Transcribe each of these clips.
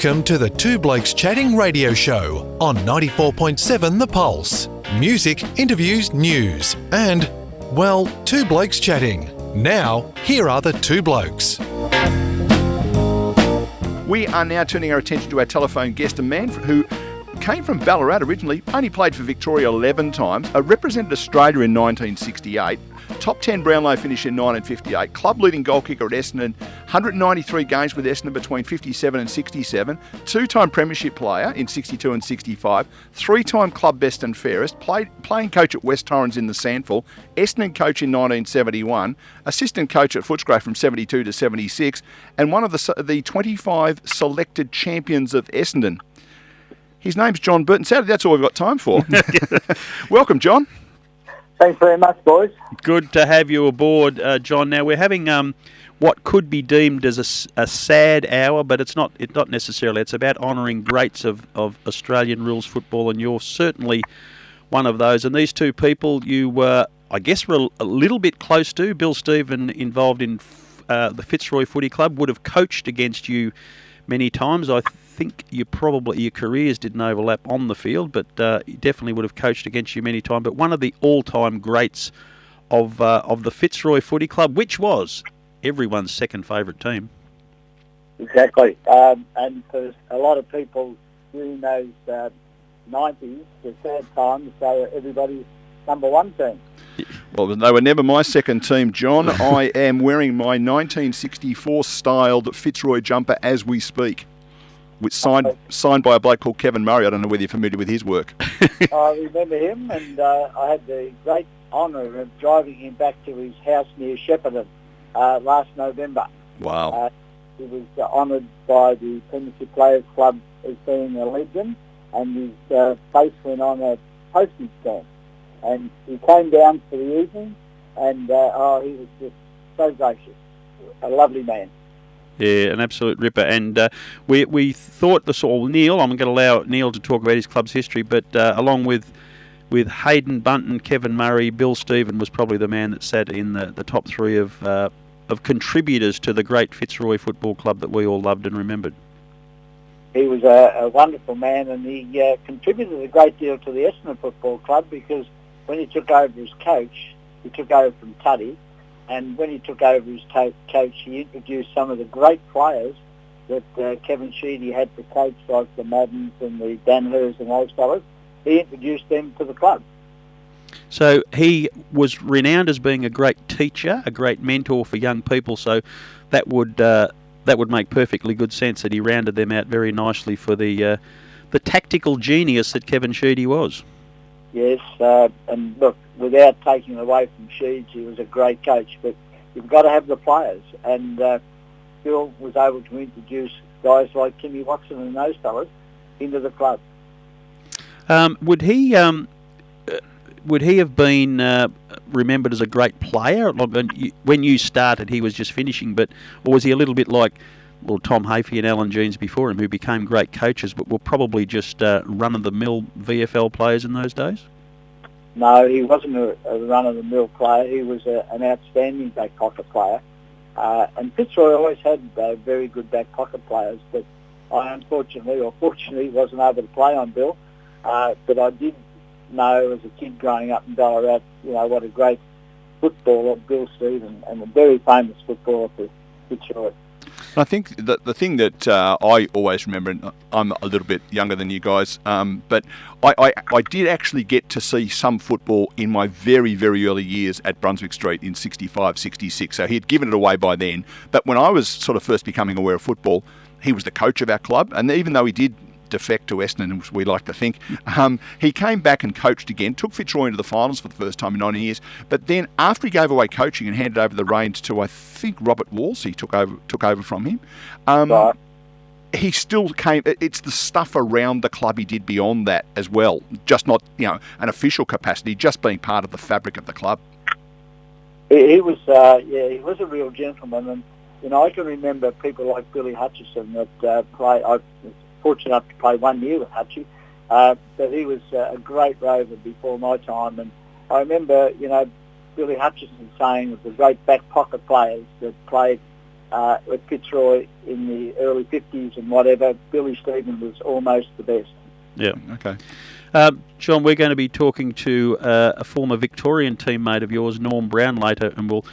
Welcome to the Two Blokes Chatting radio show on 94.7 The Pulse. Music, interviews, news, and, well, Two Blokes Chatting. Now, here are the two blokes. We are now turning our attention to our telephone guest, a man who came from Ballarat originally, only played for Victoria 11 times, represented Australia in 1968, top 10 Brownlow finish in 1958, club leading goal kicker at Essendon, 193 games with Essendon between 57 and 67, two-time premiership player in 62 and 65, three-time club best and fairest, playing coach at West Torrens in the Sandful, Essendon coach in 1971, assistant coach at Footscray from 72 to 76, and one of the 25 selected champions of Essendon. His name's John Birt, and sadly that's all we've got time for. Welcome, John. Thanks very much, boys. Good to have you aboard, John. Now, we're having what could be deemed as a sad hour, but it's not necessarily. It's about honouring greats of Australian rules football, and you're certainly one of those. And these two people you were, I guess, were a little bit close to. Bill Stephen, involved in the Fitzroy Footy Club, would have coached against you many times. I think your careers didn't overlap on the field, but he definitely would have coached against you many times. But one of the all-time greats of the Fitzroy Footy Club, which was everyone's second favourite team. Exactly, and for a lot of people during those 90s, the sad times, they were everybody's number one team. Well, they were never my second team, John. I am wearing my 1964 styled Fitzroy jumper as we speak. Which signed by a bloke called Kevin Murray. I don't know whether you're familiar with his work. I remember him, and I had the great honour of driving him back to his house near Shepparton last November. Wow. He was honoured by the Premiership Players Club as being a legend, and his face went on a postage stamp. And he came down for the evening, and he was just so gracious. A lovely man. Yeah, an absolute ripper. And we thought Neil, I'm going to allow Neil to talk about his club's history, but along with Hayden Bunton, Kevin Murray, Bill Stephen was probably the man that sat in the top three of contributors to the great Fitzroy Football Club that we all loved and remembered. He was a wonderful man, and he contributed a great deal to the Essendon Football Club, because when he took over as coach, he took over from Tuddy. And when he took over as coach, he introduced some of the great players that Kevin Sheedy had to coach, like the Maddens and the Danhers and those fellas. He introduced them to the club. So he was renowned as being a great teacher, a great mentor for young people. So that would make perfectly good sense that he rounded them out very nicely for the tactical genius that Kevin Sheedy was. Yes, and look, without taking away from Sheeds, he was a great coach, but you've got to have the players, and Bill was able to introduce guys like Kimmy Watson and those fellas into the club. Would he have been remembered as a great player? When you started, he was just finishing, or was he a little bit like Tom Hafey and Alan Jeans before him, who became great coaches, but were probably just run-of-the-mill VFL players in those days? No, he wasn't a run-of-the-mill player. He was an outstanding back pocket player. And Fitzroy always had very good back pocket players, but I unfortunately, or fortunately, wasn't able to play on Bill. But I did know as a kid growing up in Ballarat, what a great footballer Bill Stephen, and a very famous footballer for Fitzroy. I think that the thing that I always remember, and I'm a little bit younger than you guys, but I did actually get to see some football in my very, very early years at Brunswick Street in 65, 66. So he had given it away by then. But when I was sort of first becoming aware of football, he was the coach of our club. And even though he did defect to Essendon, as we like to think, he came back and coached again, took Fitzroy into the finals for the first time in 9 years, but then after he gave away coaching and handed over the reins to, I think, Robert Walsey took over from him, he still came. It's the stuff around the club he did beyond that as well, just not an official capacity, just being part of the fabric of the club. He was he was a real gentleman, and I can remember people like Billy Hutchison that played. I was fortunate enough to play 1 year with Hutchie, but he was a great rover before my time, and I remember Billy Hutchison saying that the great back pocket players that played with Fitzroy in the early 50s and whatever, Billy Stephen was almost the best. Yeah. Okay. John, we're going to be talking to a former Victorian teammate of yours, Norm Brown, later, and we'll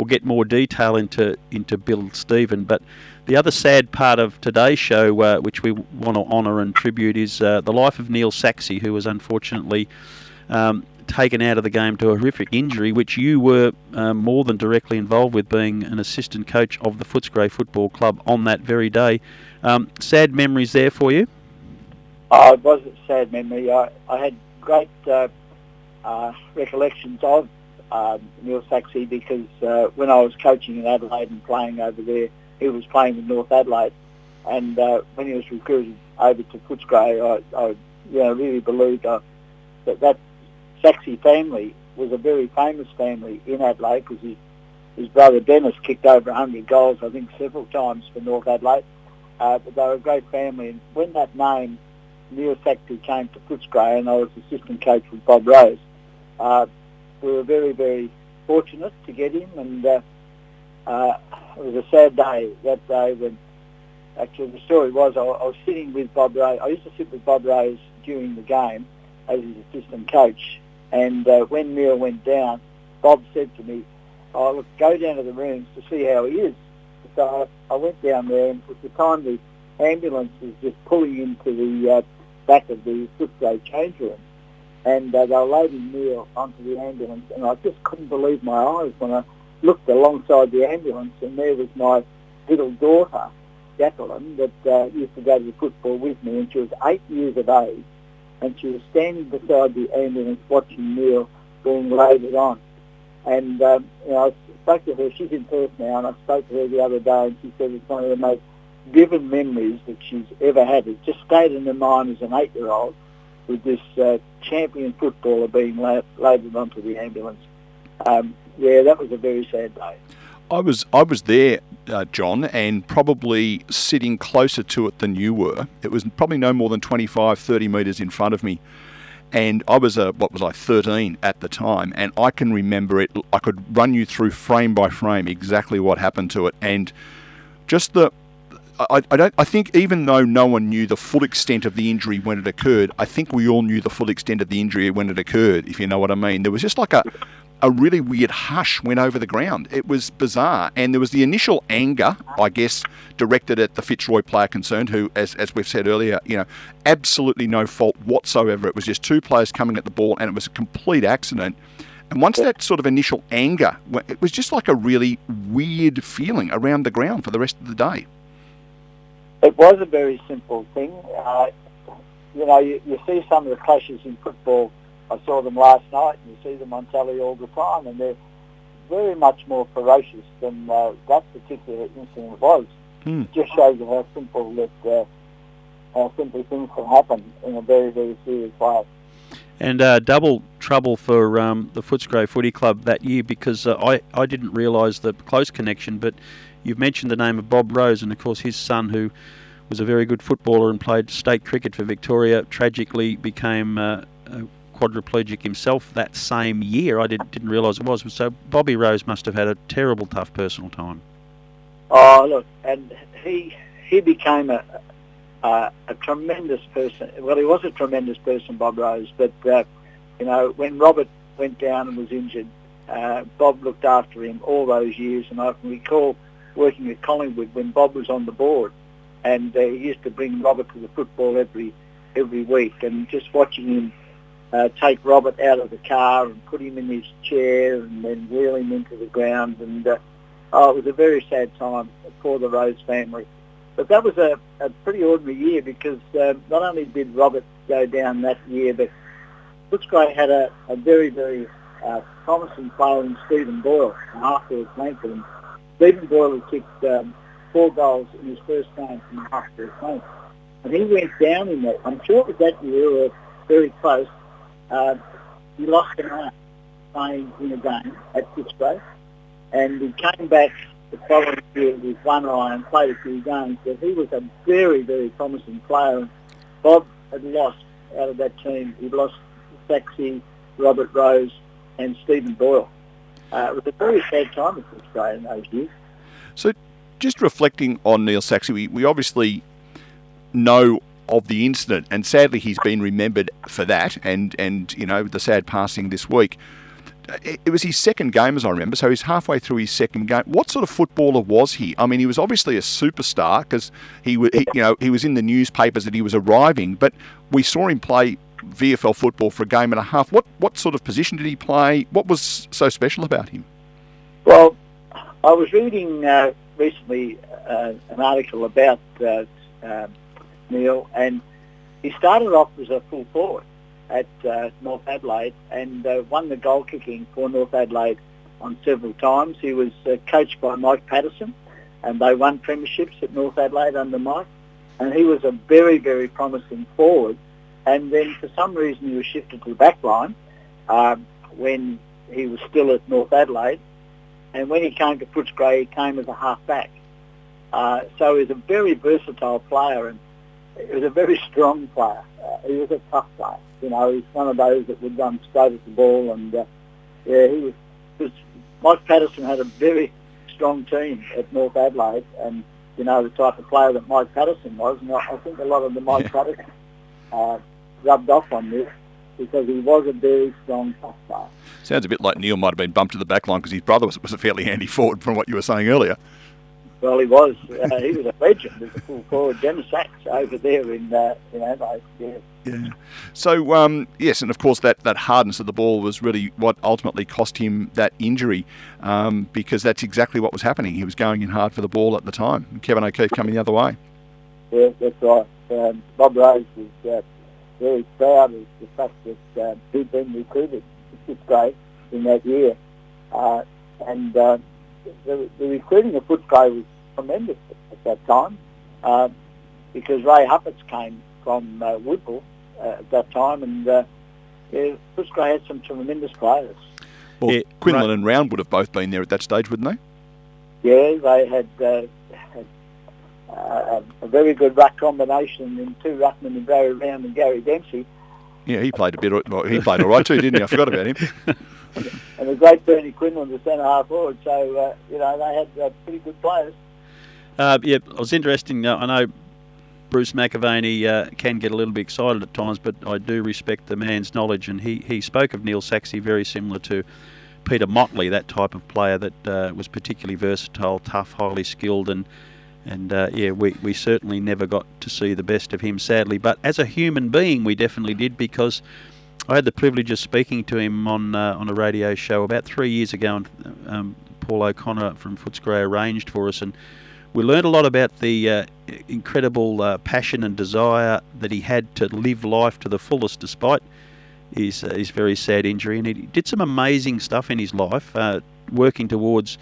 get more detail into Bill Stephen. But the other sad part of today's show, which we want to honour and tribute, is the life of Neil Saxey, who was unfortunately taken out of the game to a horrific injury, which you were more than directly involved with, being an assistant coach of the Footscray Football Club on that very day. Sad memories there for you? Oh, it was a sad memory. I had great recollections of Neil Saxey because when I was coaching in Adelaide and playing over there, he was playing in North Adelaide. And when he was recruited over to Footscray, I really believed that Saxey family was a very famous family in Adelaide because his brother Dennis kicked over 100 goals, I think, several times for North Adelaide. But they were a great family. And when that name, Neil Saxey, came to Footscray and I was assistant coach with Bob Rose, we were very, very fortunate to get him. And it was a sad day that day when, actually the story was I was sitting with Bob Rose. I used to sit with Bob Rose during the game as his assistant coach. And when Neil went down, Bob said to me, "Oh, look, go down to the rooms to see how he is." So I went down there, and at the time the ambulance was just pulling into the back of the Footscray change room. And they were loading Neil onto the ambulance, and I just couldn't believe my eyes when I looked alongside the ambulance, and there was my little daughter, Jacqueline, that used to go to the football with me, and she was 8 years of age, and she was standing beside the ambulance watching Neil being loaded on. And I spoke to her. She's in Perth now, and I spoke to her the other day, and she said it's one of the most vivid memories that she's ever had. It just stayed in her mind as an 8-year-old with this champion footballer being loaded onto the ambulance. That was a very sad day. I was there, John, and probably sitting closer to it than you were. It was probably no more than 25, 30 metres in front of me. And I was 13 at the time, and I can remember it. I could run you through frame by frame exactly what happened to it, and just I think even though no one knew the full extent of the injury when it occurred, I think we all knew the full extent of the injury when it occurred, if you know what I mean. There was just like a really weird hush went over the ground. It was bizarre. And there was the initial anger, I guess, directed at the Fitzroy player concerned, who, as we've said earlier, absolutely no fault whatsoever. It was just two players coming at the ball, and it was a complete accident. And once that sort of initial anger, it was just like a really weird feeling around the ground for the rest of the day. It was a very simple thing. You see some of the clashes in football. I saw them last night, and you see them on telly all the time, and they're very much more ferocious than that particular incident was. It just shows you how simply things can happen in a very, very serious way. And double trouble for the Footscray Footy Club that year, because I didn't realise the close connection, but you've mentioned the name of Bob Rose, and of course his son, who was a very good footballer and played state cricket for Victoria, tragically became quadriplegic himself that same year. I didn't realise it was. So Bobby Rose must have had a terrible, tough personal time. Oh, look, and he became a tremendous person. Well, he was a tremendous person, Bob Rose, but, when Robert went down and was injured, Bob looked after him all those years, and I can recall working at Collingwood when Bob was on the board, and he used to bring Robert to the football every week, and just watching him take Robert out of the car and put him in his chair and then wheel him into the ground. And it was a very sad time for the Rose family. But that was a pretty ordinary year because not only did Robert go down that year, but Footscray had a very, very promising player in Stephen Boyle, a half-forward flanker. And Stephen Boyle had kicked 4 goals in his first game from the half-forward flank. And he went down in that. I'm sure it was that year or very close. He lost an eye playing in a game at Footscray, and he came back the following year with one eye and played a few games. But he was a very, very promising player. And Bob had lost out of that team. He lost Saxey, Robert Rose, and Stephen Boyle. It was a very sad time at Footscray in those years. So, Just reflecting on Neil Saxey, we obviously know of the incident, and sadly he's been remembered for that, and the sad passing this week. It was his second game, as I remember, so he's halfway through his second game. What sort of footballer was he? I mean, he was obviously a superstar because he was in the newspapers that he was arriving, but we saw him play VFL football for a game and a half. What sort of position did he play? What was so special about him? Well, I was reading recently an article about Neil, and he started off as a full forward at North Adelaide and won the goal kicking for North Adelaide on several times. He was coached by Mike Patterson, and they won premierships at North Adelaide under Mike, and he was a very, very promising forward. And then for some reason he was shifted to the back line when he was still at North Adelaide, and when he came to Footscray he came as a half-back. So he was a very versatile player, and he was a very strong player. He was a tough player. He's one of those that would run straight at the ball, and he was. Mike Patterson had a very strong team at North Adelaide, and the type of player that Mike Patterson was, and I think a lot of the Mike Patterson rubbed off on this because he was a very strong tough player. Sounds a bit like Neil might have been bumped to the back line because his brother was a fairly handy forward from what you were saying earlier. Well, he was. He was a legend as a full forward. Dennis Sachs over there in Adelaide. Yeah. So, yes, and of course that hardness of the ball was really what ultimately cost him that injury because that's exactly what was happening. He was going in hard for the ball at the time. Kevin O'Keefe coming the other way. Yeah, that's right. Bob Rose was very proud of the fact that he'd been recruited to Footscray in that year. And the recruiting of Footscray was tremendous at that time because Ray Huppatz came from Woodville at that time, and Footscray had some tremendous players. Well, Quinlan and Round would have both been there at that stage, wouldn't they? Yeah, they had a very good ruck combination in two ruckmen, and Barry Round and Gary Dempsey. Yeah, he played a bit. Well, he played all right too, didn't he? I forgot about him. And the great Bernie Quinlan, the centre half forward. So they had pretty good players. It was interesting. I know Bruce McAvaney can get a little bit excited at times, but I do respect the man's knowledge, and he spoke of Neil Saxey very similar to Peter Motley, that type of player that was particularly versatile, tough, highly skilled, and we certainly never got to see the best of him, sadly. But as a human being, we definitely did, because I had the privilege of speaking to him on a radio show about 3 years ago, and Paul O'Connor from Footscray arranged for us, and we learned a lot about the incredible passion and desire that he had to live life to the fullest despite his very sad injury. And he did some amazing stuff in his life, working towards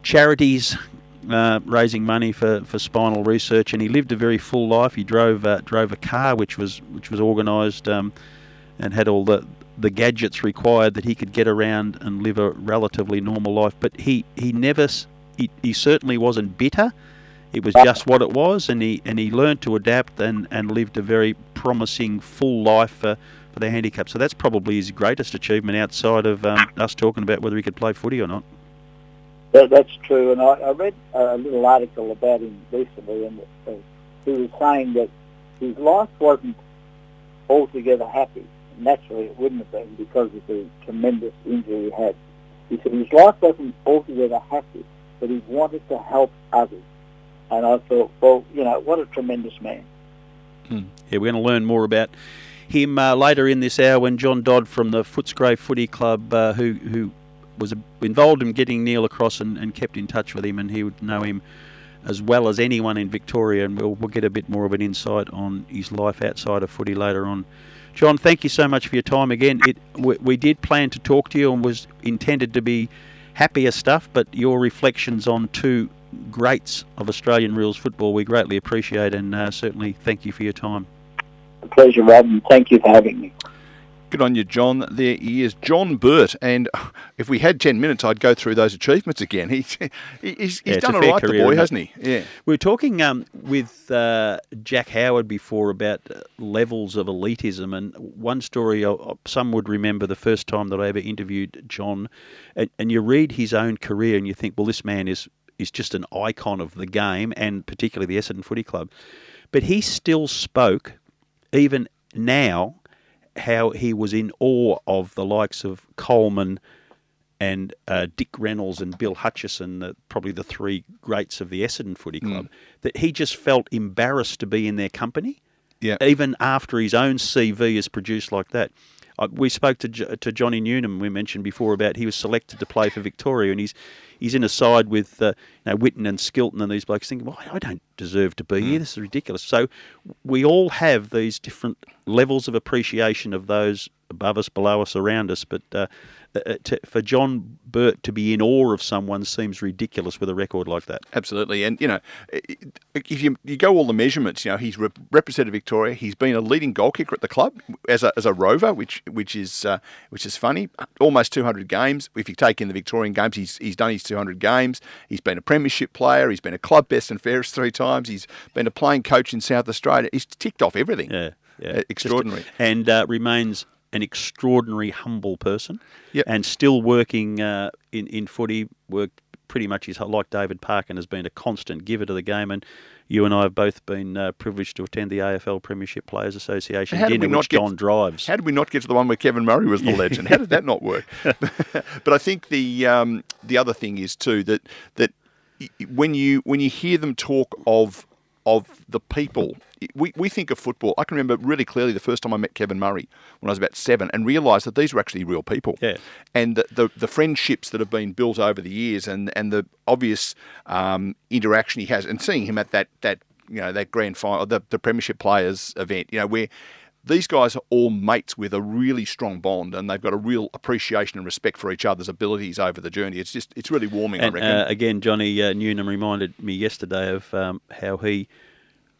charities, raising money for spinal research, and he lived a very full life. He drove a car which was organised and had all the gadgets required that he could get around and live a relatively normal life. But he certainly wasn't bitter. It was just what it was, and he learned to adapt and lived a very promising full life for the handicap. So that's probably his greatest achievement outside of us talking about whether he could play footy or not. That's true, and I read a little article about him recently, and he was saying that his life wasn't altogether happy. Naturally, it wouldn't have been because of the tremendous injury he had. He said his life wasn't altogether happy, but he wanted to help others. And I thought, well, what a tremendous man. Yeah, we're going to learn more about him later in this hour when John Dodd from the Footscray Footy Club, who was involved in getting Neil across and kept in touch with him, and he would know him as well as anyone in Victoria, and we'll get a bit more of an insight on his life outside of footy later on. John, thank you so much for your time again. We did plan to talk to you and was intended to be happier stuff, but your reflections on two greats of Australian rules football we greatly appreciate, and certainly thank you for your time. A pleasure, Rob, and thank you for having me. Good on you, John. There he is, John Birt. And if we had 10 minutes, I'd go through those achievements again. He's done all right, the boy, hasn't he? Yeah. We were talking with Jack Howard before about levels of elitism, and one story some would remember the first time that I ever interviewed John, and you read his own career and you think, well, this man is is just an icon of the game and particularly the Essendon Footy Club. But he still spoke, even now, how he was in awe of the likes of Coleman and Dick Reynolds and Bill Hutchison, probably the three greats of the Essendon Footy Club, that he just felt embarrassed to be in their company, even after his own CV is produced like that. We spoke to Johnny Newnham, we mentioned before, about he was selected to play for Victoria, and he's in a side with Whitten and Skilton and these blokes thinking, well, I don't deserve to be here, this is ridiculous. So we all have these different levels of appreciation of those above us, below us, around us, but for John Birt to be in awe of someone seems ridiculous with a record like that. Absolutely, and if you go all the measurements, he's represented Victoria. He's been a leading goal kicker at the club as a rover, which is funny. Almost 200 games. If you take in the Victorian games, he's done his 200 games. He's been a premiership player. He's been a club best and fairest 3 times. He's been a playing coach in South Australia. He's ticked off everything. Yeah. Extraordinary, and remains an extraordinary humble person, yep. And still working in footy. Worked pretty much his whole, like David Parkin has been a constant giver to the game, and you and I have both been privileged to attend the AFL Premiership Players Association dinner, which Don drives. How did we not get to the one where Kevin Murray was the legend? How did that not work? But I think the other thing is too that when you hear them talk of the people, we think of football. I can remember really clearly the first time I met Kevin Murray when I was about 7 and realised that these were actually real people. Yeah. And the friendships that have been built over the years and the obvious interaction he has, and seeing him at that grand final, the Premiership Players event, where these guys are all mates with a really strong bond, and they've got a real appreciation and respect for each other's abilities over the journey. It's really warming, and, I reckon. Again, Johnny Newnham reminded me yesterday of how he,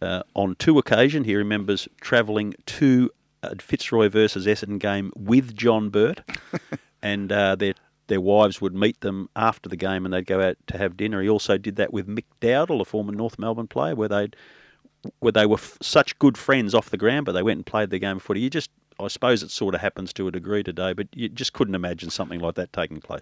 on 2 occasions, he remembers travelling to Fitzroy versus Essendon game with John Birt, and their wives would meet them after the game, and they'd go out to have dinner. He also did that with Mick Dowdle, a former North Melbourne player, where they were such good friends off the ground, but they went and played the game of footy. I suppose it sort of happens to a degree today, but you just couldn't imagine something like that taking place.